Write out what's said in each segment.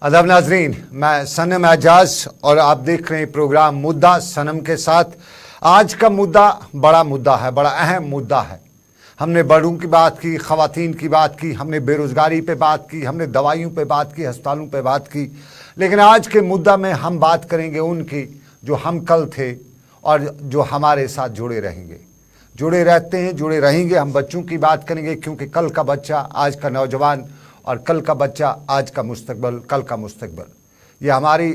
अदब नाजरीन, मैं सनम एजाज और आप देख रहे हैं प्रोग्राम मुद्दा सनम के साथ। आज का मुद्दा बड़ा मुद्दा है, बड़ा अहम मुद्दा है। हमने बड़ों की बात की, ख़वातीन की बात की, हमने बेरोज़गारी पे बात की, हमने दवाइयों पे बात की, अस्पतालों पे बात की। लेकिन आज के मुद्दा में हम बात करेंगे उनकी जो हम कल थे और जो हमारे साथ जुड़े रहेंगे, जुड़े रहते हैं, जुड़े रहेंगे। हम बच्चों की बात करेंगे क्योंकि कल का बच्चा आज का नौजवान और कल का बच्चा आज का मुस्तकबल, कल का मुस्तकबल। ये हमारी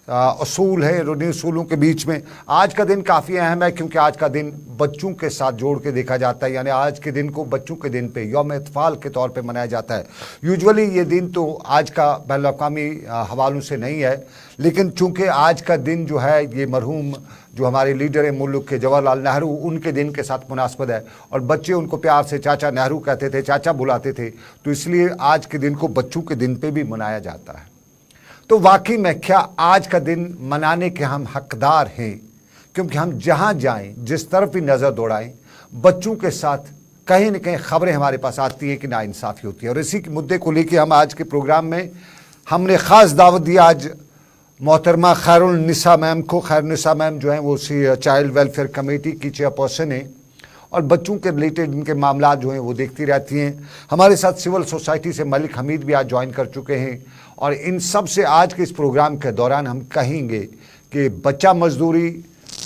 असूल है। इन असूलों के बीच में आज का दिन काफ़ी अहम है क्योंकि आज का दिन बच्चों के साथ जोड़ के देखा जाता है। यानी आज के दिन को बच्चों के दिन पे यौम इत्फाल के तौर पे मनाया जाता है। यूजुअली ये दिन तो आज का बैनुल-अक़वामी हवालों से नहीं है, लेकिन चूँकि आज का दिन जो है ये मरहूम जो हमारे लीडर मुल्क के जवाहरलाल नेहरू उनके दिन के साथ मुनासबत है और बच्चे उनको प्यार से चाचा नेहरू कहते थे, चाचा बुलाते थे, तो इसलिए आज के दिन को बच्चों के दिन पे भी मनाया जाता है। तो वाकई में क्या आज का दिन मनाने के हम हकदार हैं? क्योंकि हम जहाँ जाएं, जिस तरफ भी नज़र दौड़ाएं, बच्चों के साथ कहीं न कहीं खबरें हमारे पास आती हैं कि नाइंसाफ़ी होती है। और इसी मुद्दे को लेकर हम आज के प्रोग्राम में हमने ख़ास दावत दिया आज मोहतरमा खैरुन्निसा मैम को। खैरुन्निसा मैम जो हैं वो चाइल्ड वेलफेयर कमेटी की चेयरपर्सन हैं और बच्चों के रिलेटेड इनके मामला जो हैं वो देखती रहती हैं। हमारे साथ सिविल सोसाइटी से मलिक हमीद भी आज ज्वाइन कर चुके हैं और इन सब से आज के इस प्रोग्राम के दौरान हम कहेंगे कि बच्चा मजदूरी,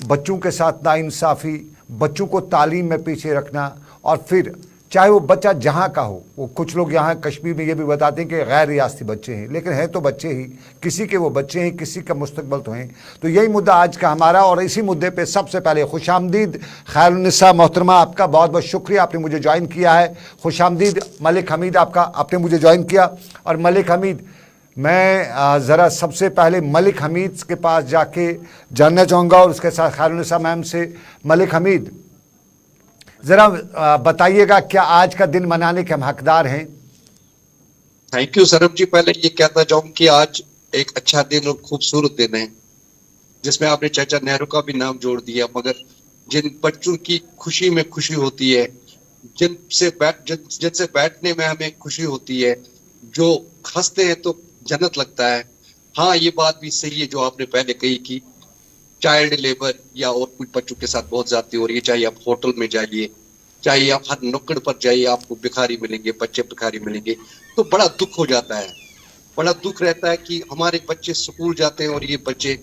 बच्चों के साथ नाइंसाफ़ी, बच्चों को तालीम में पीछे रखना, और फिर चाहे वो बच्चा जहाँ का हो। वो कुछ लोग यहाँ कश्मीर में ये भी बताते हैं कि गैर रियासती बच्चे हैं, लेकिन हैं तो बच्चे ही, किसी के वो बच्चे हैं, किसी का मुस्तकबल तो हैं। तो यही मुद्दा आज का हमारा। और इसी मुद्दे पे सबसे पहले खुशामदीद खैरुन्निसा मोहतरमा, आपका बहुत बहुत शुक्रिया, आपने मुझे ज्वाइन किया है। खुशामदीद मलिक हमीद, आपका आपने मुझे ज्वाइन किया। और मलिक हमीद, मैं ज़रा सबसे पहले मलिक हमीद के पास जाके जानना चाहूँगा और उसके साथ खैरुन्निसा मैम से। मलिक हमीद, ज़रा बताइएगा क्या आज का दिन मनाने के हम हकदार हैं? थैंक यू सरब जी। पहले ये कहना चाहूँ कि आज एक अच्छा दिन और खूबसूरत दिन है जिसमें आपने चाचा नेहरू का भी नाम जोड़ दिया, मगर जिन बच्चों की खुशी में खुशी होती है, जिनसे बैठने में हमें खुशी होती है, जो हंसते हैं तो जन्नत लगता है। हाँ, ये बात भी सही है जो आपने पहले कही कि चाइल्ड लेबर या और कुछ बच्चों के साथ बहुत ज्यादा हो रही है। चाहे आप होटल में जाइए, चाहे आप हर नुक्कड़ पर जाइए, आपको भिखारी मिलेंगे, बच्चे भिखारी मिलेंगे। तो बड़ा दुख हो जाता है, बड़ा दुख रहता है कि हमारे बच्चे स्कूल जाते हैं और ये बच्चे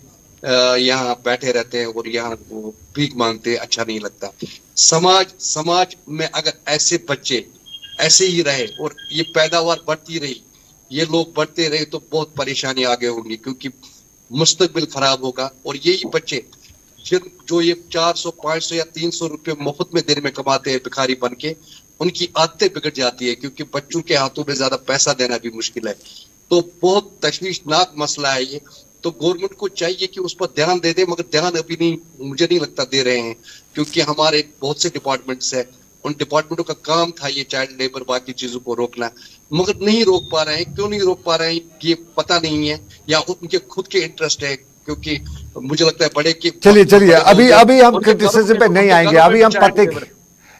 यहाँ बैठे रहते हैं और यहाँ वो भीख मांगते हैं। अच्छा नहीं लगता। समाज में अगर ऐसे बच्चे ऐसे ही रहे और ये पैदावार बढ़ती रही, ये लोग बढ़ते रहे, तो बहुत परेशानी आगे होंगी क्योंकि मुस्तकबिल खराब होगा। और यही बच्चे जो ये 400, 500 या 300 रुपए मुफ्त में दिन में कमाते हैं भिखारी बन के, उनकी आदतें बिगड़ जाती है क्योंकि बच्चों के हाथों में ज्यादा पैसा देना भी मुश्किल है। तो बहुत तशवीशनाक मसला है ये। तो गवर्नमेंट को चाहिए कि उस पर ध्यान दे दे, मगर ध्यान अभी नहीं, मुझे नहीं लगता दे रहे हैं, क्योंकि हमारे बहुत से डिपार्टमेंट्स है, उन डिपार्टमेंटों का काम था ये चाइल्ड लेबर बाकी चीजों को रोकना, मगर नहीं रोक पा रहे हैं। क्यों नहीं रोक पा रहे हैं ये पता नहीं है, या उनके खुद के इंटरेस्ट है, क्योंकि मुझे लगता है बड़े की। चलिए अभी हम क्रिटिसिज्म पे नहीं आएंगे। अभी हम पते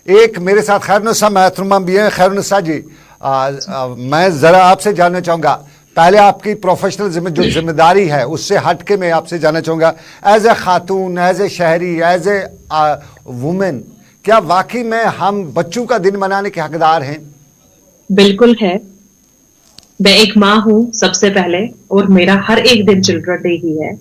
एक मेरे साथ खैरुन्निसा मोहतरमा भी है। खैरुन्निसा जी, मैं जरा आपसे जानना चाहूंगा, पहले आपकी प्रोफेशनल जो जिम्मेदारी है उससे हट के मैं आपसे जानना चाहूंगा, as a Khatoon, as a शहरी, एज ए वुमेन, क्या वाकई में हम बच्चों का दिन मनाने के हकदार हैं? बिल्कुल है। मैं एक माँ हूँ सबसे पहले, और मेरा हर एक दिन चिल्ड्रन डे ही है।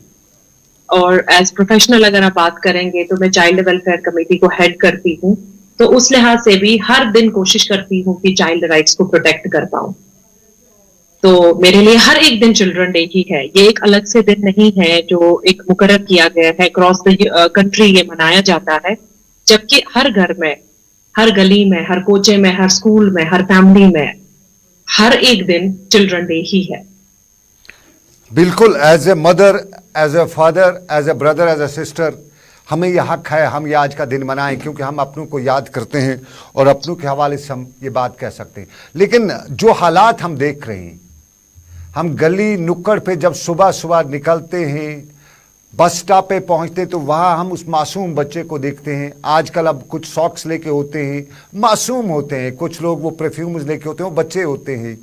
और एज प्रोफेशनल अगर आप बात करेंगे तो मैं चाइल्ड वेलफेयर कमेटी को हेड करती हूँ, तो उस लिहाज से भी हर दिन कोशिश करती हूँ कि चाइल्ड राइट्स को प्रोटेक्ट कर पाऊं। तो मेरे लिए हर एक दिन चिल्ड्रन डे ही है। ये एक अलग से दिन नहीं है जो एक मुकर्रर किया गया है, क्रॉस द कंट्री ये मनाया जाता है, जबकि हर घर में, हर गली में, हर कोचे में, हर स्कूल में, हर फैमिली में हर एक दिन चिल्ड्रन डे ही है। बिल्कुल, as a mother, as a father, as a brother, as a sister, हमें यह हक है हम ये आज का दिन मनाएं क्योंकि हम अपनों को याद करते हैं और अपनों के हवाले से हम ये बात कह सकते हैं। लेकिन जो हालात हम देख रहे हैं, हम गली नुक्कड़ पे जब सुबह सुबह निकलते हैं, बस स्टॉप पे पहुंचते तो वहाँ हम उस मासूम बच्चे को देखते हैं। आजकल अब कुछ सॉक्स लेके होते हैं, मासूम होते हैं, कुछ लोग वो परफ्यूम्स लेके होते हैं, वो बच्चे होते हैं,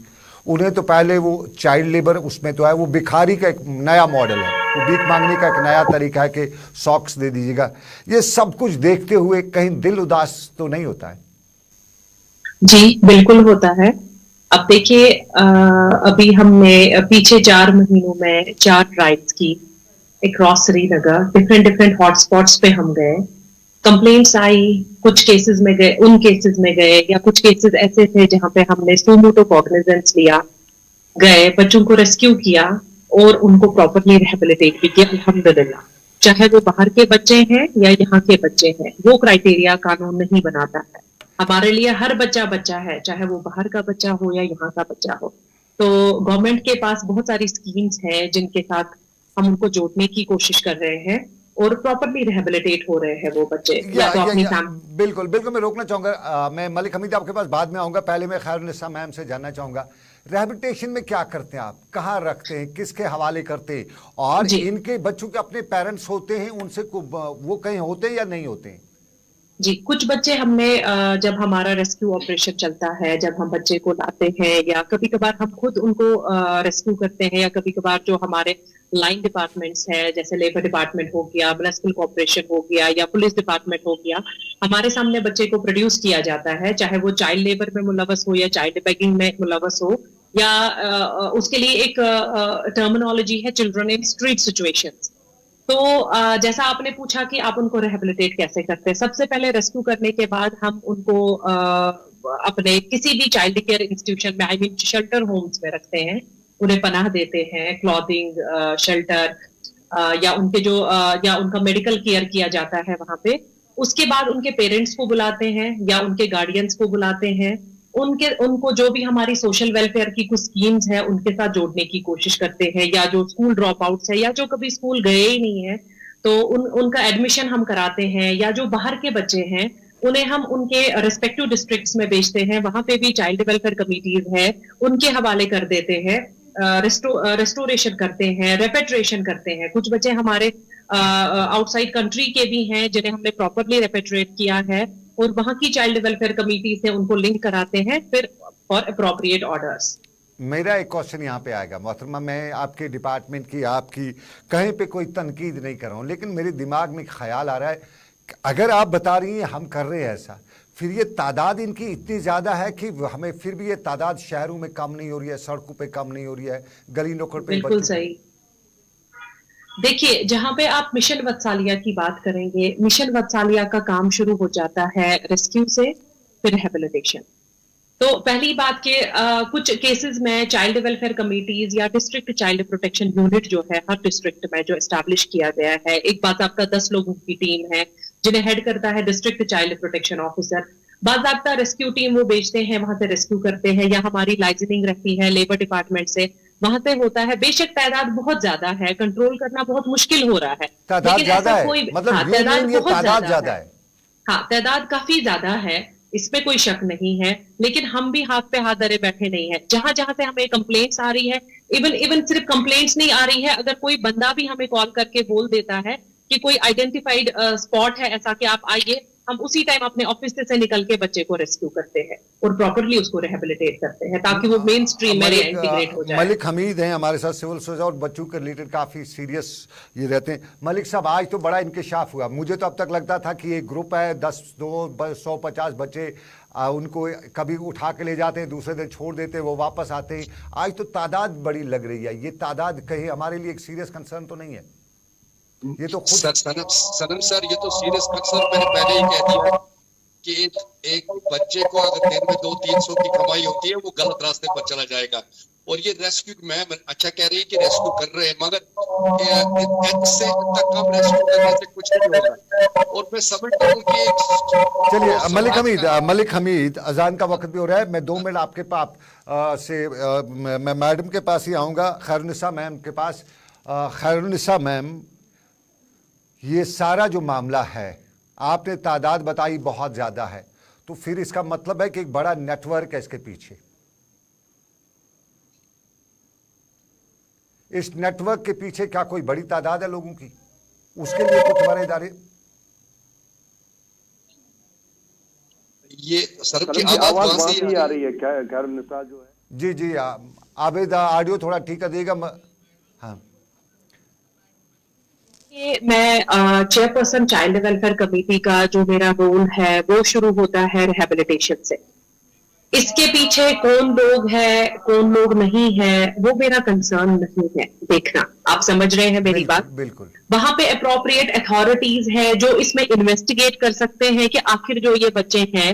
उन्हें तो पहले वो चाइल्ड लेबर उसमें तो है, वो भिखारी का एक नया मॉडल है, वो भीख मांगने का एक नया तरीका है कि सॉक्स दे दीजिएगा। ये सब कुछ देखते हुए कहीं दिल उदास तो नहीं होता है? जी बिल्कुल होता है। अब देखिए, अभी हमने पीछे 4 महीनों में 4 ड्राइव्स की across Srinagar, different different hotspots पे हम गए, कंप्लेंट्स आई, कुछ केसेस में गए, उन केसेस में गए, या कुछ केसेस ऐसे थे जहां पे हमने सुमोटो कॉग्निजेंस लिया, गए, बच्चों को रेस्क्यू किया और उनको प्रॉपरली रिहेबिलिटेट भी किया, अल्हम्दुलिल्लाह। चाहे वो बाहर के बच्चे हैं या यहाँ के बच्चे हैं, वो क्राइटेरिया कानून नहीं बनाता है। हमारे लिए हर बच्चा बच्चा है, चाहे वो बाहर का बच्चा हो या यहाँ का बच्चा हो। तो गवर्नमेंट के पास बहुत सारी स्कीम्स हैं जिनके साथ हम उनको जोड़ने की कोशिश कर रहे हैं और प्रॉपरली रिहेबिलिटेट हो रहे हैं वो बच्चे। या तो अपनी बिल्कुल बिल्कुल, मैं रोकना चाहूंगा, मैं मलिक हमीद आपके पास बाद में आऊंगा, पहले मैं खैरुन्निसा मैम से जानना चाहूंगा, रिहेबिलिटेशन में क्या करते हैं आप, कहाँ रखते हैं, किसके हवाले करते हैं, और इनके बच्चों के अपने पेरेंट्स होते हैं, उनसे वो कहीं होते हैं या नहीं होते हैं? जी, कुछ बच्चे हमने, जब हमारा रेस्क्यू ऑपरेशन चलता है, जब हम बच्चे को लाते हैं या कभी कभार हम खुद उनको रेस्क्यू करते हैं, या कभी कभार जो हमारे लाइन डिपार्टमेंट्स है, जैसे लेबर डिपार्टमेंट हो गया, म्युनिसिपल कॉर्पोरेशन हो गया, या पुलिस डिपार्टमेंट हो गया, हमारे सामने बच्चे को प्रोड्यूस किया जाता है, चाहे वो चाइल्ड लेबर में मुलव्वस हो या चाइल्ड बेगिंग में मुलव्वस हो, या उसके लिए एक टर्मिनोलॉजी है, चिल्ड्रन इन स्ट्रीट सिचुएशंस। तो जैसा आपने पूछा कि आप उनको रिहेबिलिटेट कैसे करते हैं, सबसे पहले रेस्क्यू करने के बाद हम उनको अपने किसी भी चाइल्ड केयर इंस्टीट्यूशन में, आई मीन शेल्टर होम्स में रखते हैं, उन्हें पनाह देते हैं, क्लॉथिंग, शेल्टर, या उनके जो या उनका मेडिकल केयर किया जाता है वहां पे। उसके बाद उनके पेरेंट्स को बुलाते हैं या उनके गार्डियंस को बुलाते हैं, उनको जो भी हमारी सोशल वेलफेयर की कुछ स्कीम्स है उनके साथ जोड़ने की कोशिश करते हैं, या जो स्कूल ड्रॉप आउट्स है या जो कभी स्कूल गए ही नहीं है तो उनका एडमिशन हम कराते हैं, या जो बाहर के बच्चे हैं उन्हें हम उनके रिस्पेक्टिव डिस्ट्रिक्ट्स में भेजते हैं, वहां पे भी चाइल्ड वेलफेयर कमिटीज है, उनके हवाले कर देते हैं, रेस्टोरेशन करते हैं, रेपेट्रिएशन करते हैं। कुछ बच्चे हमारे आउटसाइड कंट्री के भी हैं जिन्हें हमने प्रॉपरली रेपेट्रिएट किया है और वहां की चाइल्ड वेलफेयर कमेटी से उनको लिंक कराते हैं फिर फॉर अप्रोप्रिएट ऑर्डर्स। मेरा एक क्वेश्चन यहाँ पे आएगा मोहतरमा, मैं आपके डिपार्टमेंट की, आपकी कहीं पे कोई तनकीद नहीं कर रहा हूँ, लेकिन मेरे दिमाग में ख्याल आ रहा है, अगर आप बता रही हैं हम कर रहे हैं ऐसा, फिर ये तादाद इनकी इतनी ज़्यादा है कि हमें फिर भी ये तादाद शहरों में कम नहीं हो रही है, सड़कों पे कम नहीं हो रही है, गली नुक्कड़ पे? बिल्कुल सही। देखिए, जहां पे आप मिशन वत्सालिया की बात करेंगे, मिशन वत्सालिया का काम शुरू हो जाता है रेस्क्यू से, फिर रिहेबिलिटेशन। तो पहली बात के कुछ केसेस में चाइल्ड वेलफेयर कमेटीज या डिस्ट्रिक्ट चाइल्ड प्रोटेक्शन यूनिट जो है हर डिस्ट्रिक्ट में जो एस्टैब्लिश किया गया है, एक बात आपका 10 लोगों की टीम है जिन्हें हेड करता है डिस्ट्रिक्ट चाइल्ड प्रोटेक्शन ऑफिसर। बाज़ाब्ता रेस्क्यू टीम वो भेजते हैं, वहां से रेस्क्यू करते हैं, या हमारी लाइसेंसिंग रहती है लेबर डिपार्टमेंट से, वहां से होता है। बेशक तादाद बहुत ज्यादा है, कंट्रोल करना बहुत मुश्किल हो रहा है, तादाद ज्यादा है, मतलब तादाद ज्यादा है। हाँ, तादाद काफी ज्यादा है, इसमें कोई शक नहीं है, लेकिन हम भी हाथ पे हाथ धरे बैठे नहीं है। जहां जहां से हमें कंप्लेंट्स आ रही है, इवन सिर्फ कंप्लेंट्स नहीं आ रही है, अगर कोई बंदा भी हमें कॉल करके बोल देता है कि कोई आइडेंटिफाइड स्पॉट है ऐसा कि आप आइए, हम उसी टाइम अपने ऑफिस से निकल के बच्चे को रेस्क्यू करते हैं और प्रॉपरली उसको रिहेबिलिटेट करते हैं ताकि वो मेन स्ट्रीम में इंटीग्रेट हो जाए। मलिक हमीद हैं हमारे साथ, सिविल सर्जन और बच्चों के रिलेटेड काफ़ी सीरियस ये रहते हैं। मलिक साहब, आज तो बड़ा इंकशाफ हुआ, मुझे तो अब तक लगता था कि एक ग्रुप है 150 बच्चे, उनको कभी उठा के ले जाते हैं, दूसरे दिन छोड़ देते हैं, वो वापस आते हैं। आज तो तादाद बड़ी लग रही है, ये तादाद कहीं हमारे लिए एक सीरियस कंसर्न तो नहीं है? ये तो खुद सनम सर, ये तो सीरियस कंसर्न मैंने पहले ही कह दिया कि एक बच्चे को अगर दिन में 200-300 की कमाई होती है, वो गलत रास्ते पर चला जाएगा। और ये रेस्क्यू, मैम अच्छा कह रही है कि रेस्क्यू कर रहे हैं, मगर इससे तक कम रेस्क्यू करने से कुछ नहीं होगा। और मैं समझता हूँ कि चलिए मलिक हमीद, अजान का वक्त भी हो रहा है, मैं 2 मिनट आपके पास से मैं मैडम के पास ही आऊँगा, खैरुन्निसा मैम के पास। खैरुन्निसा मैम, ये सारा जो मामला है, आपने तादाद बताई बहुत ज़्यादा है, तो फिर इसका मतलब है कि एक बड़ा नेटवर्क है इसके पीछे। इस नेटवर्क के पीछे क्या कोई बड़ी तादाद है लोगों की? उसके लिए कुछ हमारे इदारे, ये सर की आवाज वहां से आ रही है क्या? खैरुन्निसा जो है जी जी, आबिद ऑडियो थोड़ा ठीक कर देगा। हाँ कि मैं चेयरपर्सन चाइल्ड वेलफेयर कमेटी का जो मेरा रोल है वो शुरू होता है रिहेबिलिटेशन से। इसके पीछे कौन लोग है कौन लोग नहीं है वो मेरा कंसर्न नहीं है देखना। आप समझ रहे हैं मेरी बिल्कुल बात। बिल्कुल। वहां पे अप्रोप्रिएट अथॉरिटीज है जो इसमें इन्वेस्टिगेट कर सकते हैं कि आखिर जो ये बच्चे हैं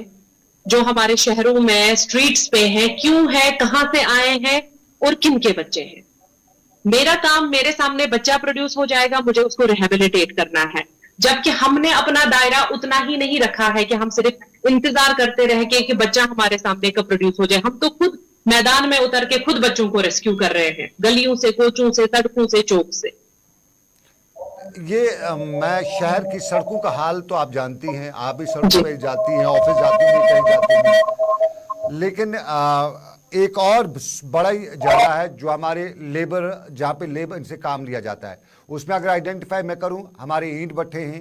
जो हमारे शहरों में स्ट्रीट्स पे हैं क्यों है, कहां से आए हैं और किन के बच्चे हैं। मेरा काम, मेरे सामने बच्चा प्रोड्यूस हो जाएगा, मुझे उसको रिहेबिलिटेट करना है। जबकि हमने अपना दायरा उतना ही नहीं रखा है कि हम सिर्फ इंतजार करते रह के कि बच्चा हमारे सामने कब प्रोड्यूस हो जाए। हम तो खुद मैदान में उतर के खुद बच्चों को रेस्क्यू कर रहे हैं, गलियों से, कोचों से, सड़कों से, चौक से। ये मैं शहर की सड़कों का हाल तो आप जानती हैं, आप भी सड़कों पे जाती हैं, ऑफिस जाती हैं, कहीं जाती हैं, लेकिन एक और बड़ा ही जगह है जो हमारे लेबर, जहाँ पे लेबर से काम लिया जाता है, उसमें अगर आइडेंटिफाई मैं करूँ, हमारे ईंट भट्ठे हैं,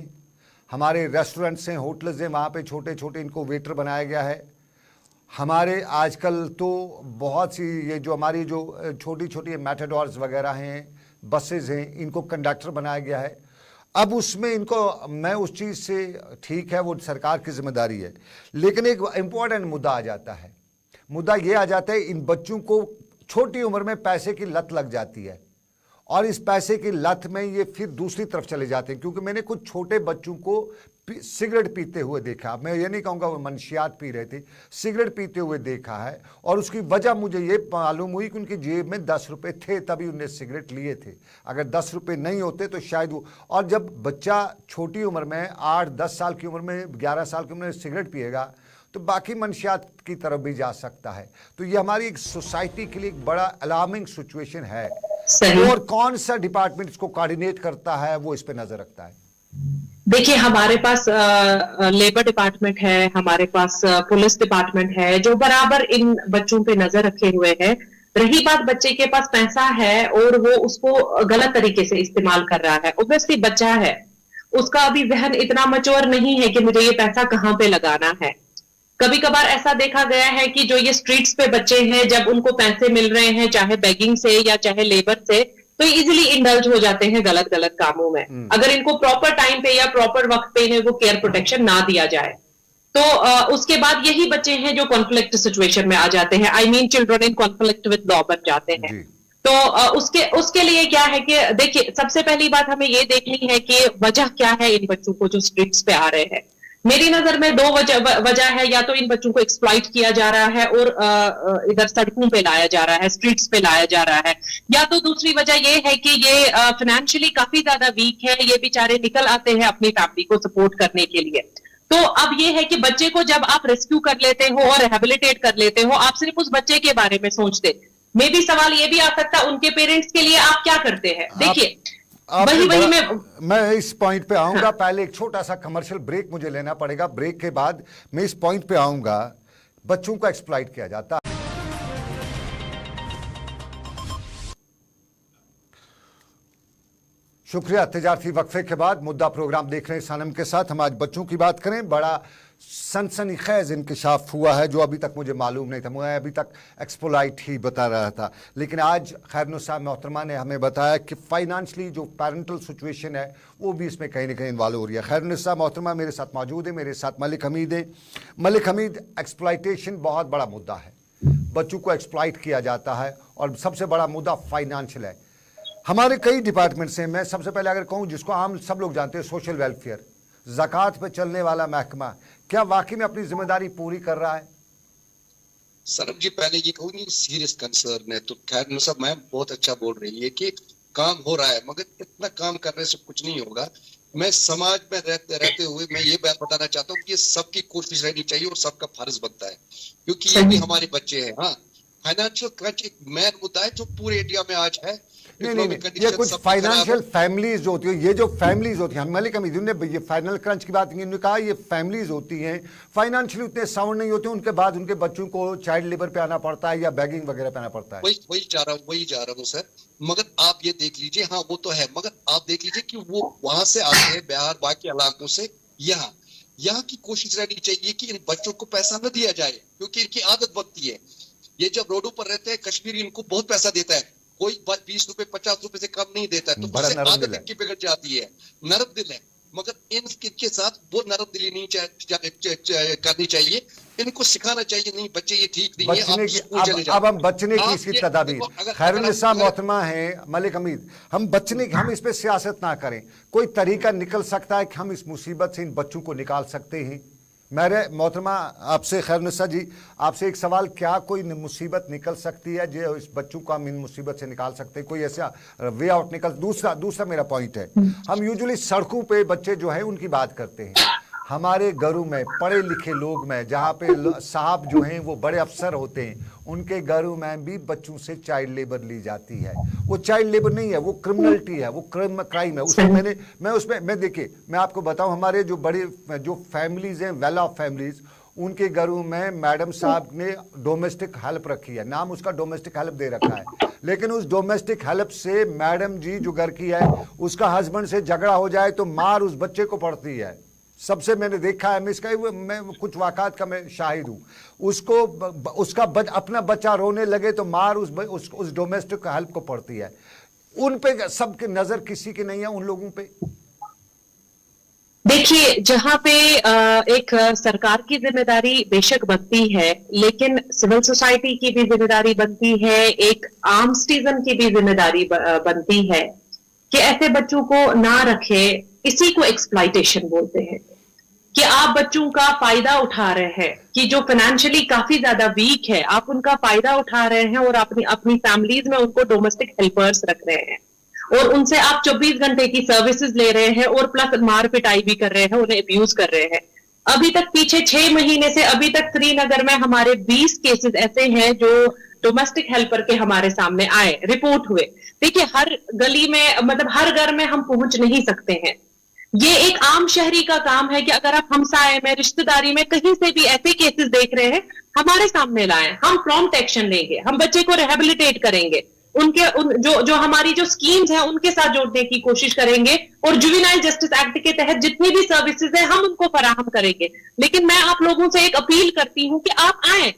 हमारे रेस्टोरेंट्स हैं, होटल्स हैं, वहाँ पे छोटे छोटे इनको वेटर बनाया गया है। हमारे आजकल तो बहुत सी ये जो हमारी जो छोटी छोटी मैटाडोर्स वगैरह हैं, बसेज हैं, इनको कंडक्टर बनाया गया है। अब उसमें इनको, मैं उस चीज़ से, ठीक है वो सरकार की जिम्मेदारी है, लेकिन एक इम्पॉर्टेंट मुद्दा आ जाता है। मुद्दा ये आ जाता है, इन बच्चों को छोटी उम्र में पैसे की लत लग जाती है और इस पैसे की लत में ये फिर दूसरी तरफ चले जाते हैं। क्योंकि मैंने कुछ छोटे बच्चों को सिगरेट पीते हुए देखा, मैं ये नहीं कहूँगा वो मनशियात पी रहे थे, सिगरेट पीते हुए देखा है। और उसकी वजह मुझे ये मालूम हुई कि उनकी जेब में 10 रुपये थे, तभी उन्हें सिगरेट लिए थे। अगर 10 रुपये नहीं होते तो शायद वो, और जब बच्चा छोटी उम्र में 8-10 साल की उम्र में, 11 साल की उम्र में सिगरेट पिएगा तो बाकी मंशियात की तरफ भी जा सकता है। तो ये हमारी एक सोसाइटी के लिए एक बड़ा अलार्मिंग सिचुएशन है। और कौन सा डिपार्टमेंट इसको कोऑर्डिनेट करता है, वो इस पे नजर रखता है? देखिए, हमारे पास लेबर डिपार्टमेंट है, हमारे पास पुलिस डिपार्टमेंट है जो बराबर इन बच्चों पे नजर रखे हुए है। रही बात बच्चे के पास पैसा है और वो उसको गलत तरीके से इस्तेमाल कर रहा है, ऑब्वियसली बच्चा है, उसका अभी जहन इतना मैच्योर नहीं है कि मुझे ये पैसा कहां पे लगाना है। कभी कभार ऐसा देखा गया है कि जो ये स्ट्रीट्स पे बच्चे हैं, जब उनको पैसे मिल रहे हैं चाहे बेगिंग से या चाहे लेबर से, तो इजीली इंडल्ज हो जाते हैं गलत गलत कामों में। अगर इनको प्रॉपर टाइम पे या प्रॉपर वक्त पे इन्हें वो केयर प्रोटेक्शन ना दिया जाए तो उसके बाद यही बच्चे हैं जो कॉन्फ्लिक्ट सिचुएशन में आ जाते हैं। I mean children in conflict with law बन जाते हैं। तो उसके लिए क्या है कि देखिए, सबसे पहली बात हमें ये देखनी है कि वजह क्या है इन बच्चों को जो स्ट्रीट्स पे आ रहे हैं। मेरी नजर में दो वजह है, या तो इन बच्चों को एक्सप्लॉइट किया जा रहा है और इधर सड़कों पे लाया जा रहा है, स्ट्रीट्स पे लाया जा रहा है, या तो दूसरी वजह ये है कि ये फाइनेंशियली काफी ज्यादा वीक है, ये बेचारे निकल आते हैं अपनी फैमिली को सपोर्ट करने के लिए। तो अब ये है कि बच्चे को जब आप रेस्क्यू कर लेते हो और रिहेबिलिटेट कर लेते हो, आप सिर्फ उस बच्चे के बारे में सोचते। मे भी सवाल ये भी आ सकता है उनके पेरेंट्स के लिए आप क्या करते हैं। देखिए, वही मैं इस पॉइंट पे आऊंगा। हाँ। पहले एक छोटा सा कमर्शियल ब्रेक मुझे लेना पड़ेगा, ब्रेक के बाद मैं इस पॉइंट पे आऊंगा। बच्चों को एक्सप्लॉइट किया जाता है। शुक्रिया। तजारती वक्फे के बाद मुद्दा प्रोग्राम देख रहे हैं सनम के साथ। हम आज बच्चों की बात करें। बड़ा सनसनीखेज इंकशाफ हुआ है जो अभी तक मुझे मालूम नहीं था, मैं अभी तक एक्सप्लॉइट ही बता रहा था, लेकिन आज खैरनुसा मोहतरमा ने हमें बताया कि फाइनेंशियली जो पेरेंटल सिचुएशन है वो भी इसमें कहीं ना कहीं इन्वॉल्व हो रही है। खैरनुसा मोहतरमा मेरे साथ मौजूद है, मेरे साथ मलिक हमीद है। मलिक हमीद, एक्सप्लॉइटेशन बहुत बड़ा मुद्दा है, बच्चों को एक्सप्लॉइट किया जाता है और सबसे बड़ा मुद्दा फाइनेंशियल है। हमारे कई डिपार्टमेंट्स हैं। मैं सबसे पहले अगर कहूँ जिसको आम सब लोग जानते हैं, सोशल वेलफेयर, ज़कात पे चलने वाला महकमा, क्या वाकई में अपनी जिम्मेदारी पूरी कर रहा है? सनम जी, पहले ये कहूँ नहीं, सीरियस कंसर्न है। तो खैर साहब मैम बहुत अच्छा बोल रही है कि काम हो रहा है, मगर इतना काम करने से कुछ नहीं होगा। मैं समाज में रहते हुए मैं ये बात बताना चाहता हूँ कि सबकी कोशिश रहनी चाहिए और सबका फर्ज बनता है, क्योंकि ये भी हमारे बच्चे हैं। हाँ, फाइनेंशियल क्रंच एक मेन मुद्दा है जो पूरे इंडिया में आज है। नहीं, ये कुछ फाइनेंशियल फैमिलीज होती है, ये जो फैमिलीज होती हैं, मलिक हमीद ने ये फाइनल क्रंच की बात इन्होंने कहा, ये फैमिलीज होती हैं, फाइनेंशियली उतने साउंड नहीं होते, उनके बाद उनके बच्चों को चाइल्ड लेबर पे आना पड़ता है या बैगिंग वगैरह पे आना पड़ता है। वही जा रहा हूँ सर। मगर आप ये देख लीजिए, हाँ वो तो है, मगर आप देख लीजिए कि वो वहां से आते हैं बिहार बाकी इलाकों से, यहाँ की कोशिश रहनी चाहिए कि इन बच्चों को पैसा न दिया जाए, क्योंकि इनकी आदत बनती है। ये जब रोडों पर रहते हैं, कश्मीरी इनको बहुत पैसा देता है, कोई 20 रुपए 50 रुपए से कम नहीं देता है, तो बड़ा उससे नरम आदत दिल है। इनकी बिगड़ जाती है, नरम दिल है। मगर इनके साथ वो नरम दिली नहीं करनी चाहिए, इनको सिखाना चाहिए, नहीं बच्चे ये ठीक नहीं है, बचने आप की स्कूल चले जाओ। अब हम बचने की आप इसकी ये तदाबीर, देखो, अगर खैरुन्निसा आप- मोहतरमा है मलिक हमीद, हम बचने की, हम इस पे सियासत ना करें, कोई तरीका निकल सकता है कि हम इस मुसीबत से इन बच्चों को निकाल सकते हैं। मेरे मोहतरमा आपसे, खैरुन्निसा जी आपसे एक सवाल, क्या कोई मुसीबत निकल सकती है जो इस बच्चों को हम इन मुसीबत से निकाल सकते हैं, कोई ऐसा वे आउट निकल? दूसरा मेरा पॉइंट है, हम यूजुअली सड़कों पे बच्चे जो है उनकी बात करते हैं, हमारे घरों में पढ़े लिखे लोग में, जहाँ पे साहब जो हैं वो बड़े अफसर होते हैं, उनके घरों में भी बच्चों से चाइल्ड लेबर ली जाती है। वो चाइल्ड लेबर नहीं है, वो क्रिमिनलिटी है, वो क्राइम है। उसमें मैं देखिए, मैं आपको बताऊं, हमारे जो बड़े जो फैमिलीज हैं, वेल ऑफ फैमिलीज, उनके घरों में मैडम साहब ने डोमेस्टिक हेल्प रखी है, नाम उसका डोमेस्टिक हेल्प दे रखा है, लेकिन उस डोमेस्टिक हेल्प से मैडम जी जो घर की है, उसका हस्बैंड से झगड़ा हो जाए तो मार उस बच्चे को पड़ती है। सबसे मैंने देखा है, मैं कुछ वाक़ात का मैं शाहिद हूँ, उसको उसका अपना बच्चा रोने लगे तो मार उस डोमेस्टिक हेल्प को पड़ती है। उन पे सबकी नजर किसी की नहीं है, उन लोगों पे। देखिए, जहां पे एक सरकार की जिम्मेदारी बेशक बनती है, लेकिन सिविल सोसाइटी की भी जिम्मेदारी बनती है, एक आम सिटीजन की भी जिम्मेदारी बनती है कि ऐसे बच्चों को ना रखे। इसी को एक्सप्लॉइटेशन बोलते हैं, कि आप बच्चों का फायदा उठा रहे हैं, कि जो फाइनेंशियली काफी ज्यादा वीक है, आप उनका फायदा उठा रहे हैं और अपनी फैमिलीज में उनको डोमेस्टिक हेल्पर्स रख रहे हैं, और उनसे आप 24 घंटे की सर्विसेज ले रहे हैं, और प्लस मार पिटाई भी कर रहे हैं, उन्हें अब्यूज कर रहे हैं। अभी तक पिछले 6 महीने से अभी तक श्रीनगर में हमारे 20 केसेस ऐसे हैं जो डोमेस्टिक हेल्पर के हमारे सामने आए, रिपोर्ट हुए। देखिए, हर गली में, मतलब हर घर में हम पहुंच नहीं सकते हैं। ये एक आम शहरी का काम है कि अगर आप हमसाए में, रिश्तेदारी में कहीं से भी ऐसे केसेस देख रहे हैं, हमारे सामने लाएं, हम प्रॉम्प्ट एक्शन लेंगे, हम बच्चे को रिहेबिलिटेट करेंगे, जो हमारी जो स्कीम्स हैं उनके साथ जोड़ने की कोशिश करेंगे, और जुवेनाइल जस्टिस एक्ट के तहत जितनी भी सर्विसेज है हम उनको फराहम करेंगे। लेकिन मैं आप लोगों से एक अपील करती हूं कि आप आए,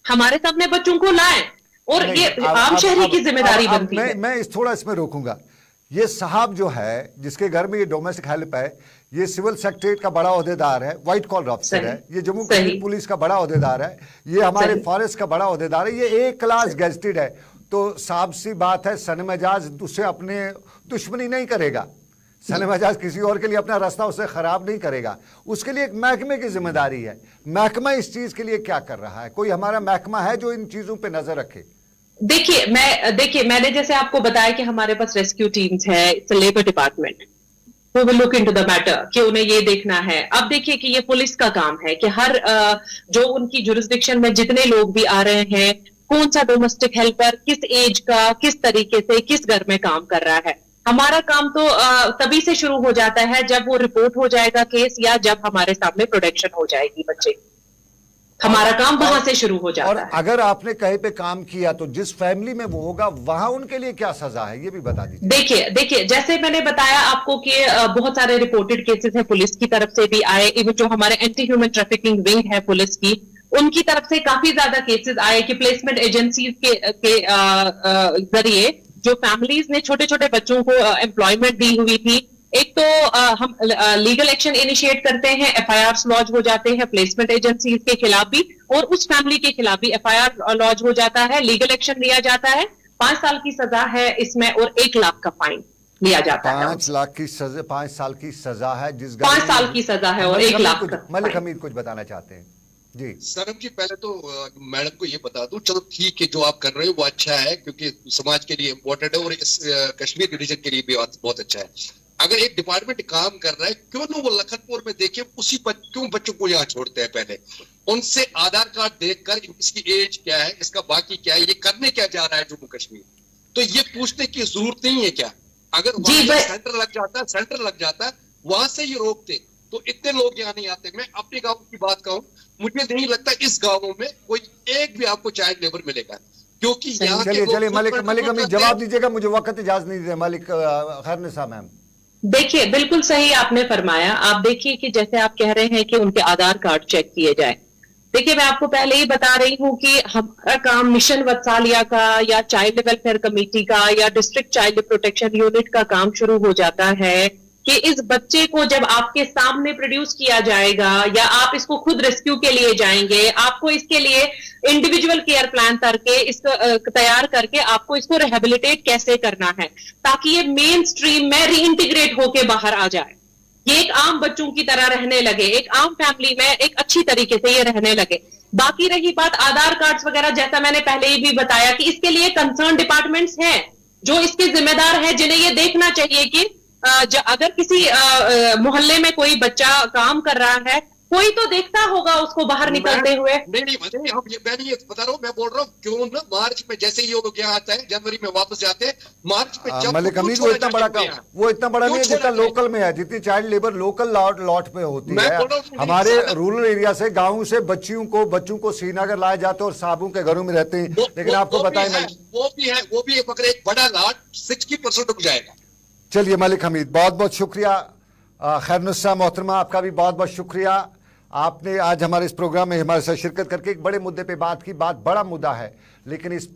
हमारे सामने बच्चों को लाएं, और ये आम शहरी की जिम्मेदारी बनती है। मैं थोड़ा इसमें रोकूंगा। ये साहब जो है जिसके घर में ये डोमेस्टिक हेल्प है, ये सिविल सेक्रेटरीट का बड़ा ओहदेदार है, व्हाइट कॉलर ऑफिसर है, ये जम्मू कश्मीर पुलिस का बड़ा ओहदेदार है, ये हमारे फॉरेस्ट का बड़ा ओहदेदार है, ये एक क्लास गेजेटेड है। तो साहब सी बात है, सनमजाज उससे अपने दुश्मनी नहीं करेगा, सनमजाज किसी और के लिए अपना रास्ता उसे खराब नहीं करेगा, उसके लिए एक महकमे की जिम्मेदारी है। महकमा इस चीज के लिए क्या कर रहा है? कोई हमारा महकमा है जो इन चीजों पर नजर रखे? देखिए, मैंने जैसे आपको बताया कि हमारे पास रेस्क्यू टीम्स है, it's a labour department who will look into the matter, कि उन्हें ये देखना है। अब देखिए कि ये पुलिस का काम है कि हर जो उनकी जुरिस्डिक्शन में जितने लोग भी आ रहे हैं, कौन सा डोमेस्टिक हेल्पर किस एज का, किस तरीके से, किस घर में काम कर रहा है। हमारा काम तो तभी से शुरू हो जाता है जब वो रिपोर्ट हो जाएगा केस, या जब हमारे सामने प्रोटेक्शन हो जाएगी बच्चे, हमारा काम वहां से शुरू हो जाता और है। अगर आपने कहीं पे काम किया तो जिस फैमिली में वो होगा वहां उनके लिए क्या सजा है, ये भी बता दीजिए। देखिए, जैसे मैंने बताया आपको कि बहुत सारे रिपोर्टेड केसेस हैं, पुलिस की तरफ से भी आए, इवन जो हमारे एंटी ह्यूमन ट्रैफिकिंग विंग है पुलिस की, उनकी तरफ से काफी ज्यादा केसेस आए कि प्लेसमेंट एजेंसीज के जरिए जो फैमिलीज ने छोटे छोटे बच्चों को एम्प्लॉयमेंट दी हुई थी, एक तो हम लीगल एक्शन इनिशिएट करते हैं, एफआईआर लॉन्च हो जाते हैं प्लेसमेंट एजेंसीज के खिलाफ भी, और उस फैमिली के खिलाफ भी एफआईआर लॉन्च हो जाता है, लीगल एक्शन लिया जाता है। 5 साल की सजा है इसमें, और 1 लाख का फाइन लिया जाता है। 5 लाख की सजा, 5 साल की सजा है, जिस 5 साल की सजा है और 1 लाख का। मलिक हमीद कुछ बताना चाहते हैं जी? सरम जी, पहले तो मैडम को ये बता दूं, चलो ठीक है जो आप कर रहे हो वो अच्छा है, क्योंकि समाज के लिए इम्पोर्टेंट है, और इस कश्मीर रीजन के लिए भी बहुत अच्छा है। अगर एक डिपार्टमेंट काम कर रहा है, क्यों ना वो लखनपुर में देखे, क्यों बच्चों को यहाँ छोड़ते हैं? पहले उनसे आधार कार्ड देखकर इसकी एज क्या है, इसका बाकी क्या है, ये करने क्या जा रहा है जम्मू कश्मीर, तो ये पूछने की जरूरत नहीं है क्या? अगर सेंटर लग जाता वहां से ये रोकते तो इतने लोग यहाँ नहीं आते। मैं अपने गांव की बात कहूं, मुझे नहीं लगता इस गांव में कोई एक भी आपको चाइल्ड लेबर मिलेगा, क्योंकि यहाँ चलिए मलिक हमीद जवाब दीजिएगा, मुझे वक्त इजाजत नहीं दे। मलिक खैरुन्निसा मैम, देखिए, बिल्कुल सही आपने फरमाया। आप देखिए कि जैसे आप कह रहे हैं कि उनके आधार कार्ड चेक किए जाए, देखिए, मैं आपको पहले ही बता रही हूं कि हमारा काम मिशन वत्सालिया का या चाइल्ड वेलफेयर कमेटी का या डिस्ट्रिक्ट चाइल्ड प्रोटेक्शन यूनिट का काम शुरू हो जाता है कि इस बच्चे को जब आपके सामने प्रोड्यूस किया जाएगा या आप इसको खुद रेस्क्यू के लिए जाएंगे, आपको इसके लिए इंडिविजुअल केयर प्लान करके इसको तैयार करके आपको इसको रिहेबिलिटेट कैसे करना है ताकि ये मेन स्ट्रीम में रीइंटीग्रेट होके बाहर आ जाए, ये एक आम बच्चों की तरह रहने लगे, एक आम फैमिली में एक अच्छी तरीके से ये रहने लगे। बाकी रही बात आधार कार्ड्स वगैरह, जैसा मैंने पहले ही भी बताया कि इसके लिए कंसर्न डिपार्टमेंट्स हैं जो इसके जिम्मेदार हैं, जिन्हें ये देखना चाहिए कि अगर किसी मोहल्ले में कोई बच्चा काम कर रहा है, कोई तो देखता होगा उसको बाहर निकलते हुए। नहीं, मैं नहीं बता रहा हूँ, मैं बोल रहा हूँ क्यों ना मार्च में जैसे ही लोग यहाँ आता है, जनवरी में वापस जाते हैं, मार्च में जब मलिक हमीद वो इतना बड़ा काम, वो इतना बड़ा नहीं है जितना लोकल में है, जितनी चाइल्ड लेबर लोकल लॉट पे होती है। हमारे रूरल एरिया से, गाँव से बच्चों को श्रीनगर लाए जाते हैं और साबू के घरों में रहते हैं। लेकिन आपको बताएं, वो भी है मगर एक बड़ा लॉट 60% रुक जाएगा। चलिए मलिक हमीद, बहुत बहुत शुक्रिया। खैरनुस्सा मोहतरमा, आपका भी बहुत बहुत शुक्रिया। आपने आज हमारे इस प्रोग्राम में हमारे साथ शिरकत करके एक बड़े मुद्दे पे बात की। बात बड़ा मुद्दा है, लेकिन इस पे